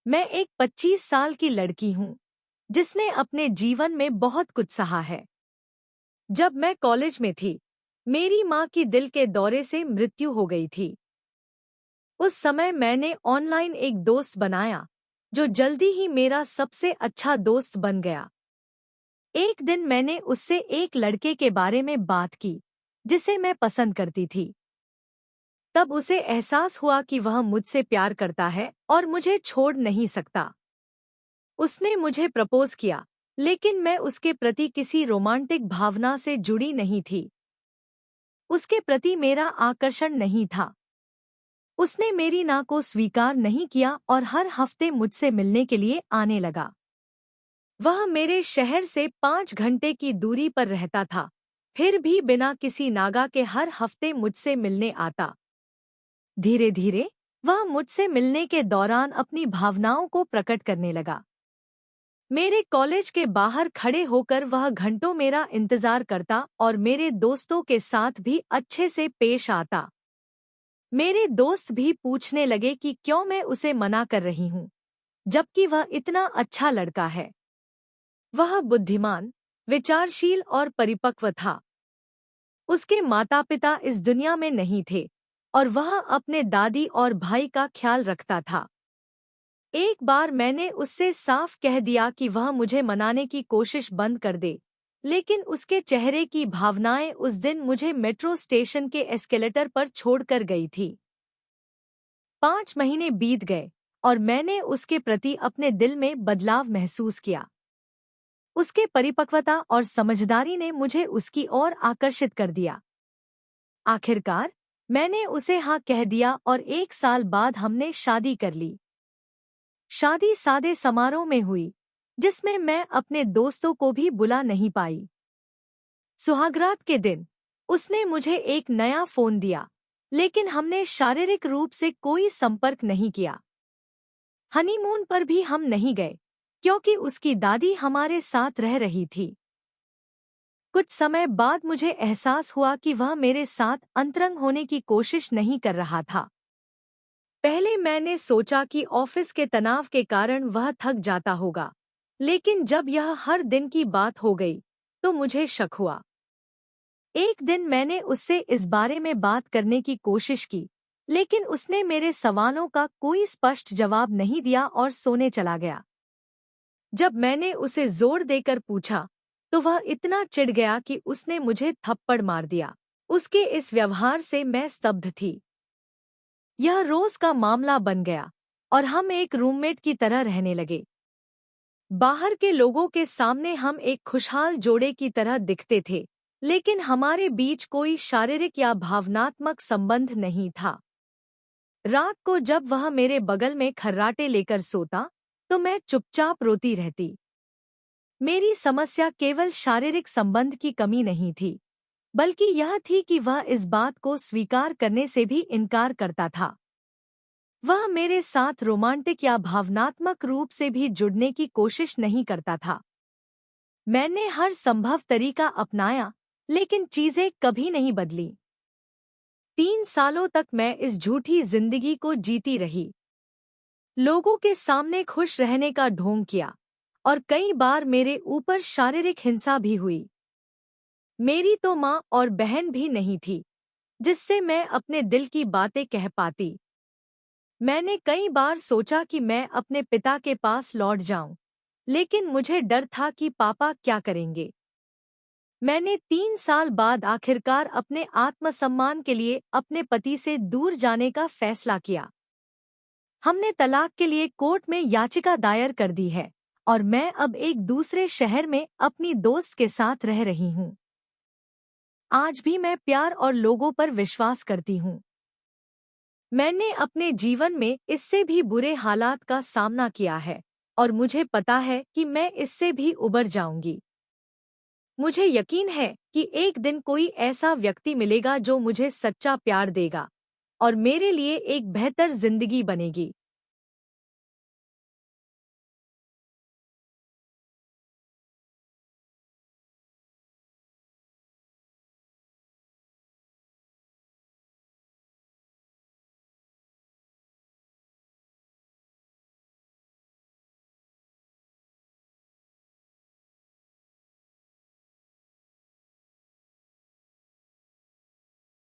मैं एक 25 साल की लड़की हूँ जिसने अपने जीवन में बहुत कुछ सहा है। जब मैं कॉलेज में थी, मेरी माँ की दिल के दौरे से मृत्यु हो गई थी। उस समय मैंने ऑनलाइन एक दोस्त बनाया जो जल्दी ही मेरा सबसे अच्छा दोस्त बन गया। एक दिन मैंने उससे एक लड़के के बारे में बात की जिसे मैं पसंद करती थी। तब उसे एहसास हुआ कि वह मुझसे प्यार करता है और मुझे छोड़ नहीं सकता। उसने मुझे प्रपोज किया, लेकिन मैं उसके प्रति किसी रोमांटिक भावना से जुड़ी नहीं थी। उसके प्रति मेरा आकर्षण नहीं था। उसने मेरी ना को स्वीकार नहीं किया और हर हफ्ते मुझसे मिलने के लिए आने लगा। वह मेरे शहर से 5 घंटे की दूरी पर रहता था, फिर भी बिना किसी नागा के हर हफ्ते मुझसे मिलने आता। धीरे धीरे वह मुझसे मिलने के दौरान अपनी भावनाओं को प्रकट करने लगा। मेरे कॉलेज के बाहर खड़े होकर वह घंटों मेरा इंतजार करता और मेरे दोस्तों के साथ भी अच्छे से पेश आता। मेरे दोस्त भी पूछने लगे कि क्यों मैं उसे मना कर रही हूँ, जबकि वह इतना अच्छा लड़का है। वह बुद्धिमान, विचारशील और परिपक्व था। उसके माता-पिता इस दुनिया में नहीं थे और वह अपने दादी और भाई का ख्याल रखता था। एक बार मैंने उससे साफ कह दिया कि वह मुझे मनाने की कोशिश बंद कर दे, लेकिन उसके चेहरे की भावनाएं उस दिन मुझे मेट्रो स्टेशन के एस्केलेटर पर छोड़कर गई थी। 5 महीने बीत गए और मैंने उसके प्रति अपने दिल में बदलाव महसूस किया। उसके परिपक्वता और समझदारी ने मुझे उसकी ओर आकर्षित कर दिया। आखिरकार मैंने उसे हाँ कह दिया और 1 साल बाद हमने शादी कर ली। शादी सादे समारोह में हुई, जिसमें मैं अपने दोस्तों को भी बुला नहीं पाई। सुहागरात के दिन उसने मुझे एक नया फोन दिया, लेकिन हमने शारीरिक रूप से कोई संपर्क नहीं किया। हनीमून पर भी हम नहीं गए, क्योंकि उसकी दादी हमारे साथ रह रही थी। कुछ समय बाद मुझे एहसास हुआ कि वह मेरे साथ अंतरंग होने की कोशिश नहीं कर रहा था। पहले मैंने सोचा कि ऑफिस के तनाव के कारण वह थक जाता होगा, लेकिन जब यह हर दिन की बात हो गई, तो मुझे शक हुआ। एक दिन मैंने उससे इस बारे में बात करने की कोशिश की, लेकिन उसने मेरे सवालों का कोई स्पष्ट जवाब नहीं दिया और सोने चला गया। जब मैंने उसे जोर देकर पूछा, तो वह इतना चिढ़ गया कि उसने मुझे थप्पड़ मार दिया। उसके इस व्यवहार से मैं स्तब्ध थी। यह रोज का मामला बन गया और हम एक रूममेट की तरह रहने लगे। बाहर के लोगों के सामने हम एक खुशहाल जोड़े की तरह दिखते थे, लेकिन हमारे बीच कोई शारीरिक या भावनात्मक संबंध नहीं था। रात को जब वह मेरे बगल में खर्राटे लेकर सोता, तो मैं चुपचाप रोती रहती। मेरी समस्या केवल शारीरिक संबंध की कमी नहीं थी, बल्कि यह थी कि वह इस बात को स्वीकार करने से भी इनकार करता था। वह मेरे साथ रोमांटिक या भावनात्मक रूप से भी जुड़ने की कोशिश नहीं करता था। मैंने हर संभव तरीका अपनाया, लेकिन चीजें कभी नहीं बदली। 3 सालों तक मैं इस झूठी जिंदगी को जीती रही। लोगों के सामने खुश रहने का ढोंग किया और कई बार मेरे ऊपर शारीरिक हिंसा भी हुई। मेरी तो माँ और बहन भी नहीं थी, जिससे मैं अपने दिल की बातें कह पाती। मैंने कई बार सोचा कि मैं अपने पिता के पास लौट जाऊं, लेकिन मुझे डर था कि पापा क्या करेंगे। मैंने 3 साल बाद आखिरकार अपने आत्मसम्मान के लिए अपने पति से दूर जाने का फैसला किया। हमने तलाक के लिए कोर्ट में याचिका दायर कर दी है और मैं अब एक दूसरे शहर में अपनी दोस्त के साथ रह रही हूँ। आज भी मैं प्यार और लोगों पर विश्वास करती हूँ। मैंने अपने जीवन में इससे भी बुरे हालात का सामना किया है और मुझे पता है कि मैं इससे भी उबर जाऊंगी। मुझे यकीन है कि एक दिन कोई ऐसा व्यक्ति मिलेगा जो मुझे सच्चा प्यार देगा और मेरे लिए एक बेहतर जिंदगी बनेगी।